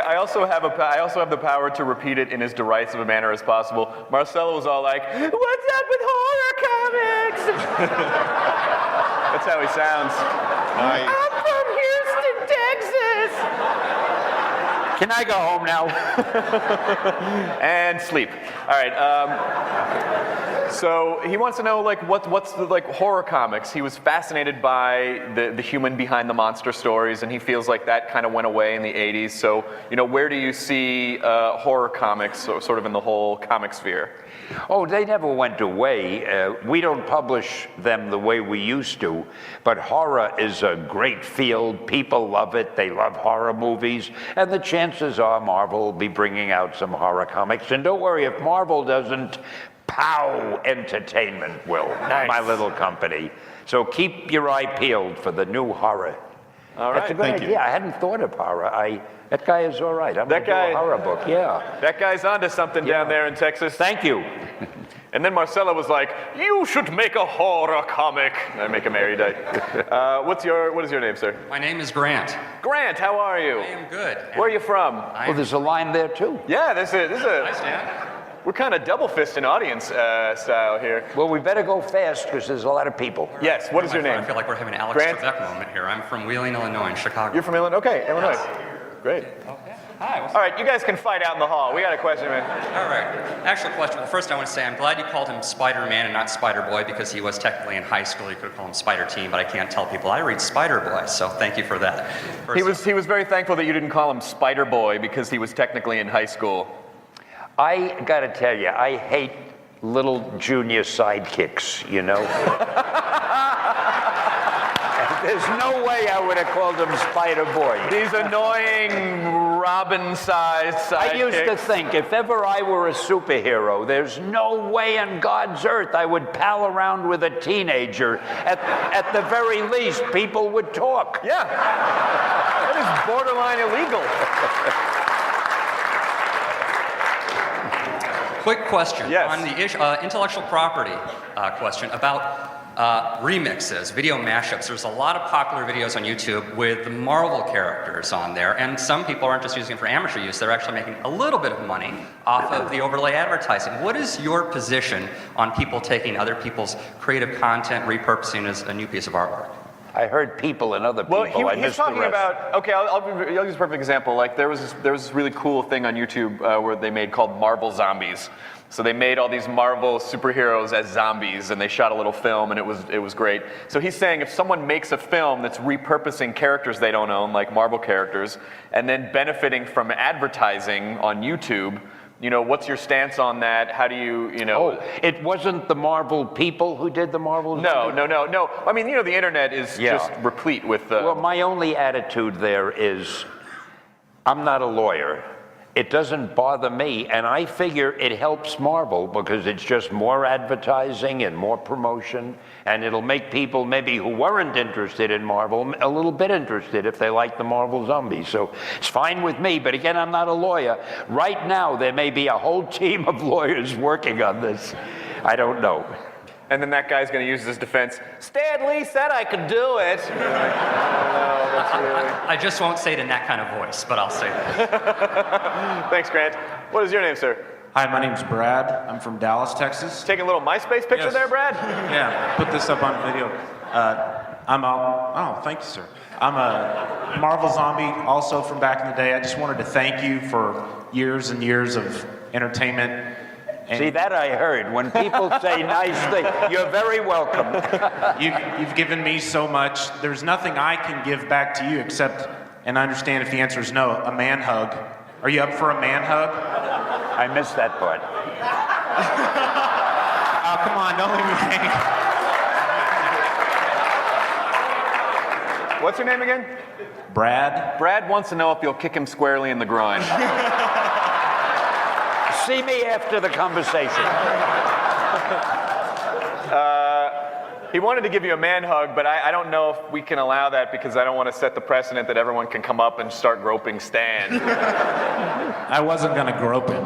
S4: I also have the power to repeat it in as derisive a manner as possible. Marcelo was all like, "What's up with horror comics?" That's how he sounds.
S6: Nice.
S4: I'm from Houston, Texas.
S5: Can I go home now?
S4: And sleep. All right. So he wants to know, like, what's the, like, horror comics. He was fascinated by the human behind the monster stories, and he feels like that kind of went away in the 80s. So, where do you see horror comics sort of in the whole comic sphere?
S5: Oh, they never went away. We don't publish them the way we used to, but horror is a great field. People love it. They love horror movies, and the chances are Marvel will be bringing out some horror comics. And don't worry, if Marvel doesn't, POW Entertainment will,
S4: Nice.
S5: my little company. So keep your eye peeled for the new horror.
S4: All
S5: That's a
S4: right.
S5: good
S6: Thank
S5: idea.
S6: you.
S5: I hadn't thought of horror. That guy is all right. I'm
S4: That
S5: going to do
S4: guy-
S5: a horror book, yeah.
S4: That guy's onto something down there in Texas.
S5: Thank you.
S4: And then Marcella was like, "You should make a horror comic." I make him erudite. What is your name, sir?
S7: My name is Grant.
S4: Grant, how are you?
S7: I am good.
S4: Where are you from?
S5: Well, there's a line there, too.
S4: Yeah, this is
S7: Hi, Stan.
S4: we're kind of double fisting audience style here.
S5: Well, we better go fast because there's a lot of people.
S4: Yes, what is your
S7: My friend,
S4: name?
S7: I feel like we're having an Alex
S4: Grant?
S7: Trebek moment here. I'm from Wheeling, Illinois, in Chicago.
S4: You're from Illinois? Okay, Illinois. Great.
S7: Okay. Hi.
S4: All right, you guys can fight out in the hall. We got a question, man.
S7: All right. Actual question. Well, first I want to say I'm glad you called him Spider-Man and not Spider-Boy because he was technically in high school. You could have called him Spider-Team, but I can't tell people I read Spider-Boy, so thank you for that. First
S4: He was very thankful that you didn't call him Spider Boy because he was technically in high school.
S5: I got to tell you, I hate little junior sidekicks, There's no way I would have called him Spider-Boy.
S4: These annoying Robin-sized sidekicks.
S5: I used to think if ever I were a superhero, there's no way on God's earth I would pal around with a teenager. At the very least, people would talk.
S4: Yeah. That is borderline illegal.
S7: quick question
S4: Yes.
S7: on the intellectual property question about remixes, video mashups. There's a lot of popular videos on YouTube with the Marvel characters on there, and some people aren't just using it for amateur use, they're actually making a little bit of money off of the overlay advertising. What is your position on people taking other people's creative content, repurposing as a new piece of artwork?
S5: I heard people and other people.
S4: Well,
S5: I
S4: he's
S5: missed the
S4: talking
S5: rest.
S4: about. Okay, I'll use a perfect example. Like there was this really cool thing on YouTube where they made called Marvel Zombies. So they made all these Marvel superheroes as zombies, and they shot a little film, and it was great. So he's saying if someone makes a film that's repurposing characters they don't own, like Marvel characters, and then benefiting from advertising on YouTube, what's your stance on that? How do you,
S5: Oh, it wasn't the Marvel people who did the Marvel?
S4: No. I mean, the internet is just replete with.
S5: Well, my only attitude there is, I'm not a lawyer. It doesn't bother me, and I figure it helps Marvel because it's just more advertising and more promotion, and it'll make people maybe who weren't interested in Marvel a little bit interested if they like the Marvel Zombies. So it's fine with me, but again, I'm not a lawyer. Right now, there may be a whole team of lawyers working on this. I don't know.
S4: And then that guy's going to use his defense. Stan Lee said I could do it.
S7: I just won't say it in that kind of voice, but I'll say that.
S4: Thanks, Grant. What is your name, sir?
S8: Hi, my name's Brad. I'm from Dallas, Texas.
S4: Taking a little MySpace picture
S8: Yes.
S4: there, Brad?
S8: Yeah, put this up on video. Thank you, sir. I'm a Marvel zombie, also from back in the day. I just wanted to thank you for years and years of entertainment. And
S5: See, that I heard. When people say nice things, you're very welcome.
S8: you've given me so much. There's nothing I can give back to you except, and I understand if the answer is no, a man hug. Are you up for a man hug?
S5: I missed that part.
S8: Oh, come on, don't leave me hanging.
S4: What's your name again?
S8: Brad?
S4: Brad wants to know if you'll kick him squarely in the groin.
S5: See me after the conversation.
S4: He wanted to give you a man hug, but I don't know if we can allow that because I don't want to set the precedent that everyone can come up and start groping Stan.
S8: I wasn't going to grope him.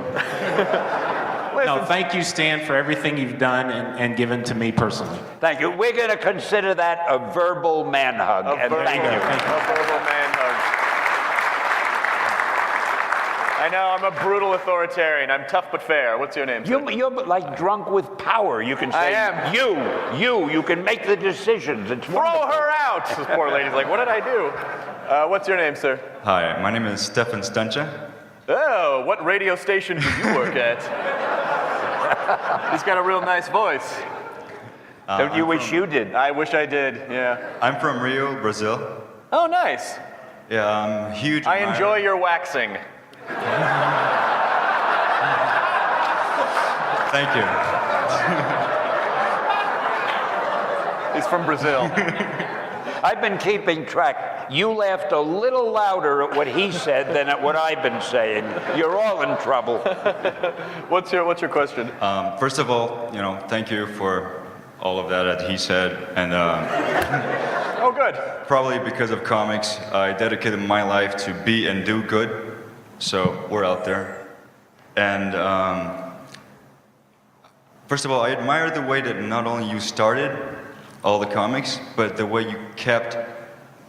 S4: Listen,
S8: No, thank you, Stan, for everything you've done and given to me personally.
S5: Thank you. We're going to consider that a verbal man hug. And thank you.
S4: A verbal man hug. I know, I'm a brutal authoritarian. I'm tough but fair. What's your name, sir?
S5: You're like drunk with power. You can say,
S4: I am.
S5: You can make the decisions. It's
S4: Throw her out! This poor lady's like, what did I do? What's your name, sir?
S9: Hi, my name is Stefan Stancha.
S4: Oh, what radio station do you work at? He's got a real nice voice.
S5: Don't you wish you did?
S4: I wish I did, yeah.
S9: I'm from Rio, Brazil.
S4: Oh, nice.
S9: Yeah, I'm huge.
S4: I enjoy your waxing.
S9: Thank you.
S4: He's from Brazil.
S5: I've been keeping track. You laughed a little louder at what he said than at what I've been saying. You're all in trouble.
S4: What's your question?
S9: First of all, thank you for all of that he said, and
S4: Oh, good.
S9: probably because of comics, I dedicated my life to be and do good. So we're out there, and first of all, I admire the way that not only you started all the comics, but the way you kept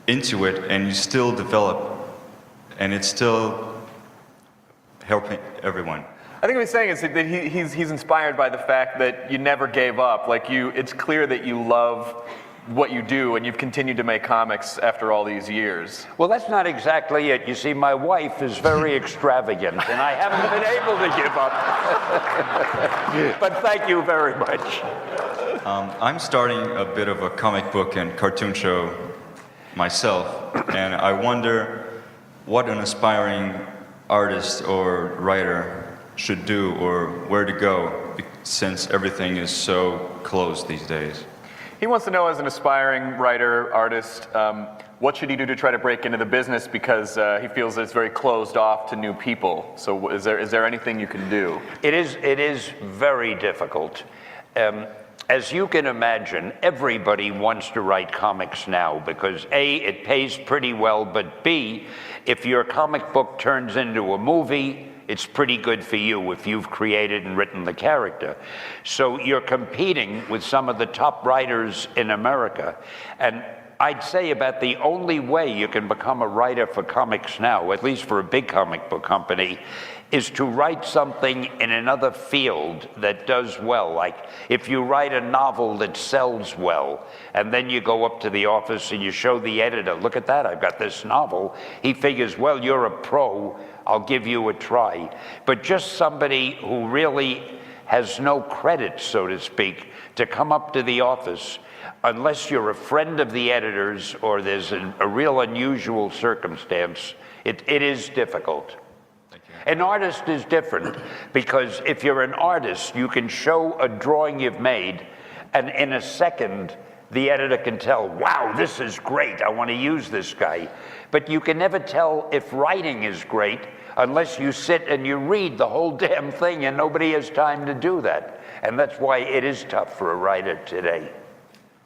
S9: into it and you still develop, and it's still helping everyone.
S4: I think what he's saying is that he's inspired by the fact that you never gave up. Like it's clear that you love what you do and you've continued to make comics after all these years.
S5: Well, that's not exactly it. You see, my wife is very extravagant, and I haven't been able to give up. But thank you very much.
S9: I'm starting a bit of a comic book and cartoon show myself, and I wonder what an aspiring artist or writer should do or where to go, since everything is so closed these days.
S4: He wants to know, as an aspiring writer, artist, what should he do to try to break into the business, because he feels that it's very closed off to new people. So is there anything you can do?
S5: It is very difficult. As you can imagine, everybody wants to write comics now because A, it pays pretty well, but B, if your comic book turns into a movie, it's pretty good for you if you've created and written the character. So you're competing with some of the top writers in America. And I'd say about the only way you can become a writer for comics now, at least for a big comic book company, is to write something in another field that does well. Like if you write a novel that sells well, and then you go up to the office and you show the editor, look at that, I've got this novel. He figures, well, you're a pro, I'll give you a try. But just somebody who really has no credit, so to speak, to come up to the office, unless you're a friend of the editors or there's a real unusual circumstance, it is difficult. An artist is different, because if you're an artist, you can show a drawing you've made, and in a second, the editor can tell, wow, this is great, I want to use this guy. But you can never tell if writing is great unless you sit and you read the whole damn thing, and nobody has time to do that. And that's why it is tough for a writer today.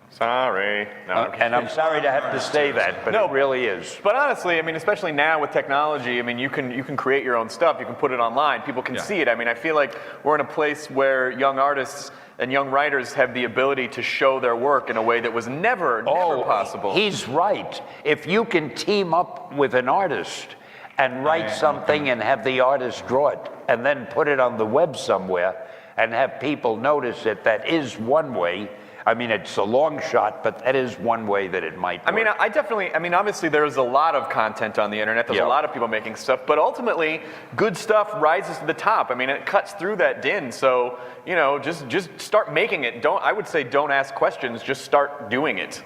S4: Sorry. No,
S5: and I'm sorry to have to say that, but it really is.
S4: But honestly, I mean, especially now with technology, I mean, you can create your own stuff. You can put it online. People can see it. I mean, I feel like we're in a place where young artists and young writers have the ability to show their work in a way that was never possible.
S5: He's right. If you can team up with an artist and write something and have the artist draw it and then put it on the web somewhere and have people notice it, that is one way. I mean, it's a long shot, but that is one way that it might work.
S4: I mean, obviously there's a lot of content on the internet. There's a lot of people making stuff, but ultimately, good stuff rises to the top. I mean, it cuts through that din. So, just start making it. I would say don't ask questions, just start doing it,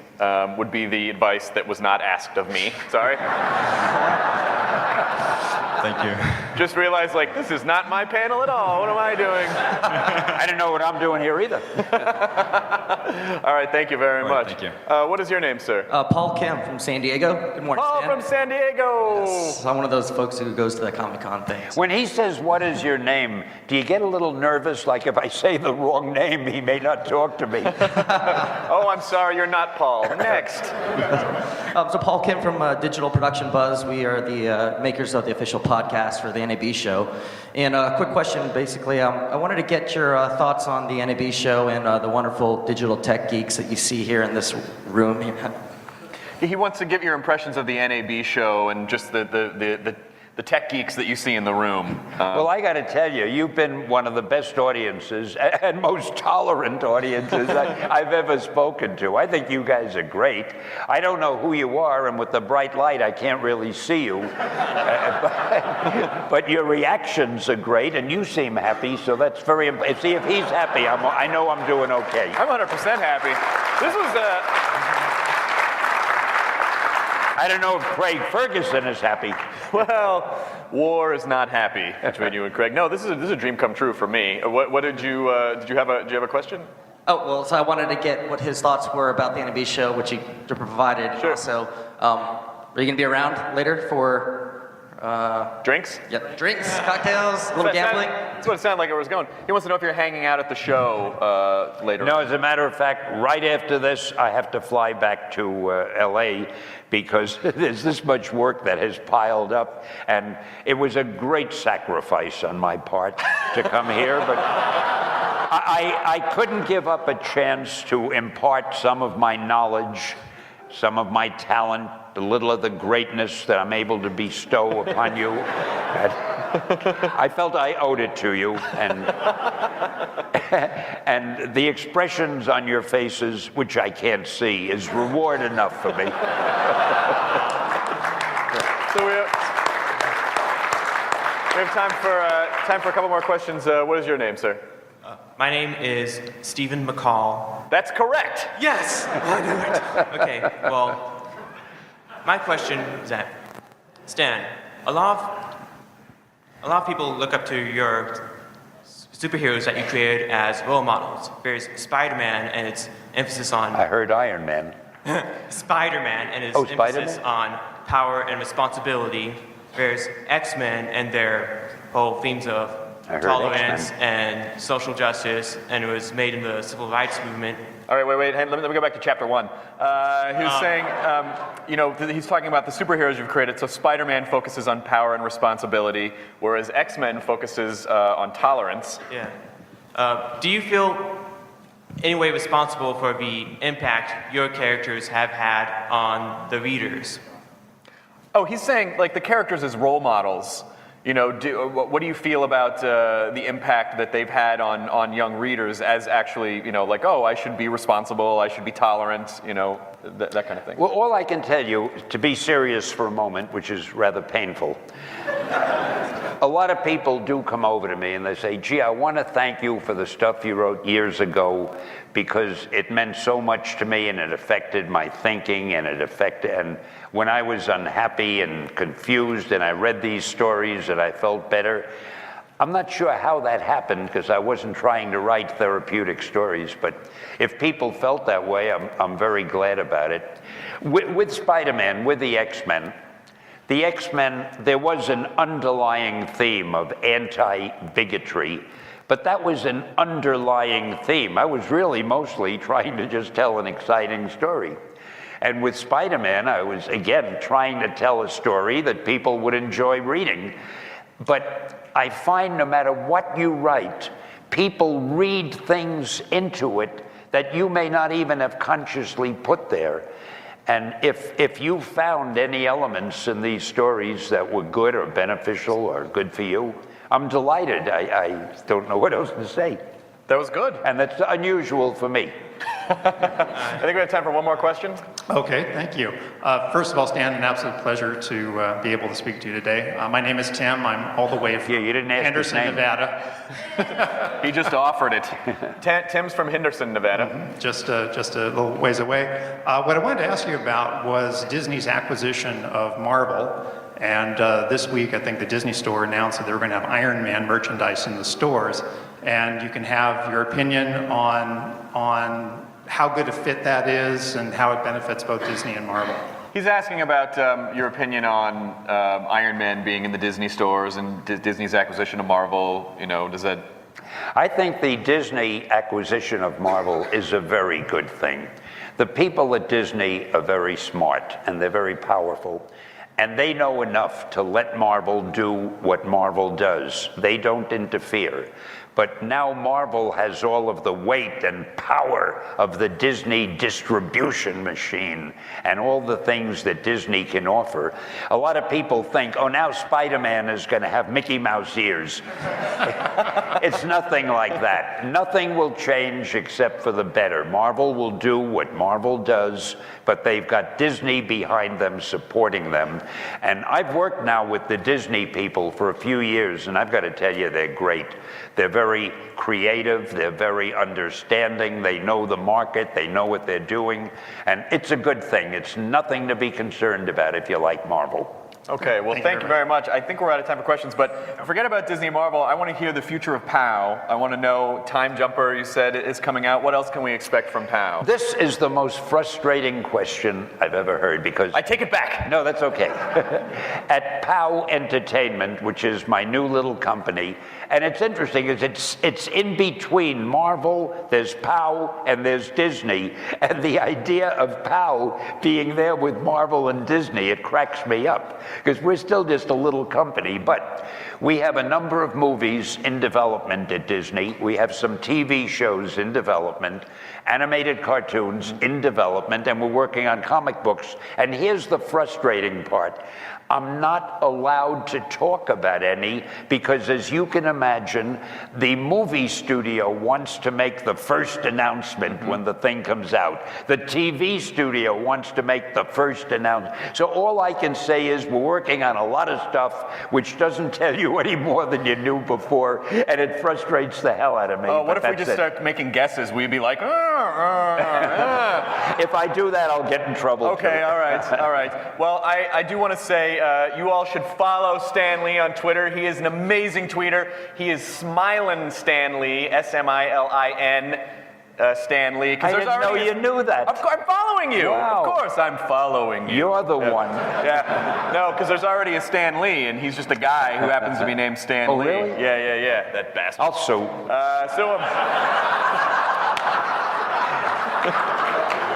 S4: would be the advice that was not asked of me. Sorry.
S9: Thank you.
S4: Just realized, this is not my panel at all. What am I doing?
S5: I don't know what I'm doing here either.
S4: All right, thank you very much.
S9: Thank you.
S4: What is your name, sir?
S10: Paul Kim from San Diego. Good morning,
S4: Paul
S10: Stan.
S4: from San Diego.
S10: Yes, I'm one of those folks who goes to the Comic-Con things.
S5: When he says, what is your name, do you get a little nervous? Like if I say the wrong name, he may not talk to me.
S4: Oh, I'm sorry, you're not Paul. Next.
S10: So Paul Kim from Digital Production Buzz. We are the makers of the official podcast for the NAB show. And a quick question, basically, I wanted to get your thoughts on the NAB show and the wonderful digital tech geeks that you see here in this room.
S4: He wants to give your impressions of the NAB show and just the the tech geeks that you see in the room.
S5: Well, I got to tell you, you've been one of the best audiences and most tolerant audiences I've ever spoken to. I think you guys are great. I don't know who you are, and with the bright light, I can't really see you. But your reactions are great, and you seem happy, so that's very important. See, if he's happy, I know I'm doing okay.
S4: I'm 100% happy. This was
S5: I don't know if Craig Ferguson is happy.
S4: Well, war is not happy between you and Craig. No, this is a dream come true for me. What did you have a question?
S10: Oh, well, so I wanted to get what his thoughts were about the NAB show, which he provided.
S4: Sure.
S10: Also, are you going to be around later for...
S4: drinks?
S10: Yeah, drinks, cocktails, a little gambling.
S4: That's what it sounded like it was going. He wants to know if you're hanging out at the show later.
S5: No, as a matter of fact, right after this, I have to fly back to LA because there's this much work that has piled up, and it was a great sacrifice on my part to come here, but I couldn't give up a chance to impart some of my knowledge, some of my talent, a little of the greatness that I'm able to bestow upon you. I felt I owed it to you, and the expressions on your faces, which I can't see, is reward enough for me.
S4: So we have time for a couple more questions. What is your name, sir?
S11: My name is Stephen McCall.
S4: That's correct.
S11: Yes, I knew it. Okay, well, my question is that, Stan, a lot of people look up to your superheroes that you created as role models. There's Spider-Man and its emphasis on...
S5: I heard Iron Man.
S11: Spider-Man and its emphasis on power and responsibility. There's X-Men and their whole themes of tolerance and social justice, and it was made in the civil rights movement.
S4: All right, wait. Let me go back to chapter 1. He was saying, he's talking about the superheroes you've created. So Spider-Man focuses on power and responsibility, whereas X-Men focuses on tolerance.
S11: Yeah. Do you feel any way responsible for the impact your characters have had on the readers?
S4: Oh, he's saying like the characters as role models. What do you feel about the impact that they've had on young readers as actually, I should be responsible, I should be tolerant, that kind of thing?
S5: Well, all I can tell you, to be serious for a moment, which is rather painful, a lot of people do come over to me and they say, gee, I want to thank you for the stuff you wrote years ago because it meant so much to me and it affected my thinking and when I was unhappy and confused and I read these stories and I felt better. I'm not sure how that happened because I wasn't trying to write therapeutic stories, but if people felt that way, I'm very glad about it. With Spider-Man, with the X-Men, there was an underlying theme of anti-bigotry, but that was an underlying theme. I was really mostly trying to just tell an exciting story. And with Spider-Man, I was, again, trying to tell a story that people would enjoy reading. But I find no matter what you write, people read things into it that you may not even have consciously put there. And if you found any elements in these stories that were good or beneficial or good for you, I'm delighted. I don't know what else to say.
S4: That was good.
S5: And that's unusual for me.
S4: I think we have time for one more question.
S12: Okay, thank you. First of all, Stan, an absolute pleasure to be able to speak to you today. My name is Tim. I'm all the way from Henderson, Nevada.
S4: He just offered it. Tim's from Henderson, Nevada.
S12: Mm-hmm. Just a little ways away. What I wanted to ask you about was Disney's acquisition of Marvel. And this week, I think the Disney Store announced that they were going to have Iron Man merchandise in the stores. And you can have your opinion on how good a fit that is and how it benefits both Disney and Marvel.
S4: He's asking about your opinion on Iron Man being in the Disney stores and Disney's acquisition of Marvel. Does that...
S5: I think the Disney acquisition of Marvel is a very good thing. The people at Disney are very smart and they're very powerful. and they know enough to let Marvel do what Marvel does. They don't interfere. But now Marvel has all of the weight and power of the Disney distribution machine and all the things that Disney can offer. A lot of people think, oh, now Spider-Man is going to have Mickey Mouse ears. It's nothing like that. Nothing will change except for the better. Marvel will do what Marvel does, but they've got Disney behind them, supporting them. And I've worked now with the Disney people for a few years, and I've got to tell you, they're great. They're very creative, they're very understanding, they know the market, they know what they're doing, and it's a good thing. It's nothing to be concerned about if you like Marvel.
S4: Okay, well, thank you very much. I think we're out of time for questions, but forget about Disney Marvel. I want to hear the future of POW. I want to know, Time Jumper, you said, is coming out. What else can we expect from POW?
S5: This is the most frustrating question I've ever heard because...
S4: I take it back.
S5: No, that's okay. At POW Entertainment, which is my new little company, and it's interesting, it's in between Marvel, there's POW, and there's Disney, and the idea of POW being there with Marvel and Disney, it cracks me up. Because we're still just a little company, but we have a number of movies in development at Disney. We have some TV shows in development, animated cartoons in development, and we're working on comic books. And here's the frustrating part. I'm not allowed to talk about any because, as you can imagine, the movie studio wants to make the first announcement when the thing comes out. The TV studio wants to make the first announcement. So all I can say is we're working on a lot of stuff which doesn't tell you any more than you knew before, and it frustrates the hell out of me.
S4: Oh, what if we just start making guesses? We'd be like,
S5: If I do that, I'll get in trouble.
S4: Okay, all right, all right. Well, I do want to say you all should follow Stan Lee on Twitter. He is an amazing tweeter. He is Smilin' Stan Lee, S-M-I-L-I-N. Stan Lee.
S5: I didn't know you knew that.
S4: Of course, I'm following you.
S5: Wow.
S4: Of course, I'm following you.
S5: You're the one.
S4: Yeah. No, because there's already a Stan Lee, and he's just a guy who happens to be named Stan Lee.
S5: Really?
S4: Yeah. That bastard.
S5: I'll sue.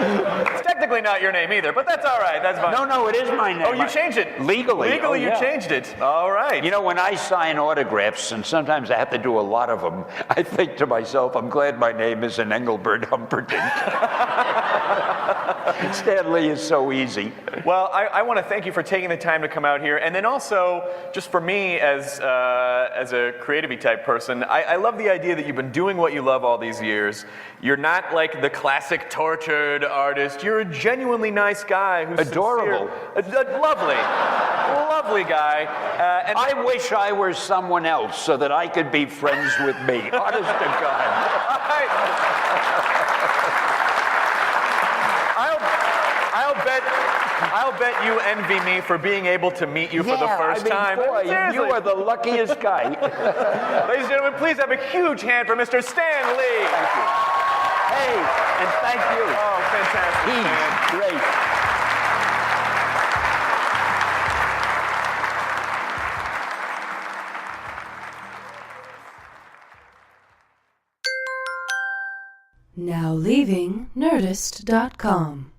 S4: It's technically not your name either, but that's all right. That's fine.
S5: No, it is my name.
S4: Oh, you changed it?
S5: Legally.
S4: Legally, you changed it. All right.
S5: You know, when I sign autographs, and sometimes I have to do a lot of them, I think to myself, I'm glad my name isn't Engelbert Humperdinck. Stan Lee is so easy.
S4: Well, I want to thank you for taking the time to come out here, and then also, just for me as a creative-y type person, I love the idea that you've been doing what you love all these years. You're not like the classic tortured artist. You're a genuinely nice guy who's
S5: adorable,
S4: lovely guy. And
S5: I wish I were someone else so that I could be friends with me. Honest to God.
S4: I'll bet you envy me for being able to meet you for the first time.
S5: Boy, you are the luckiest guy.
S4: Ladies and gentlemen, please have a huge hand for Mr. Stan Lee.
S5: Thank you. Hey, and thank you.
S4: Oh, fantastic.
S5: He's great.
S2: Now leaving Nerdist.com.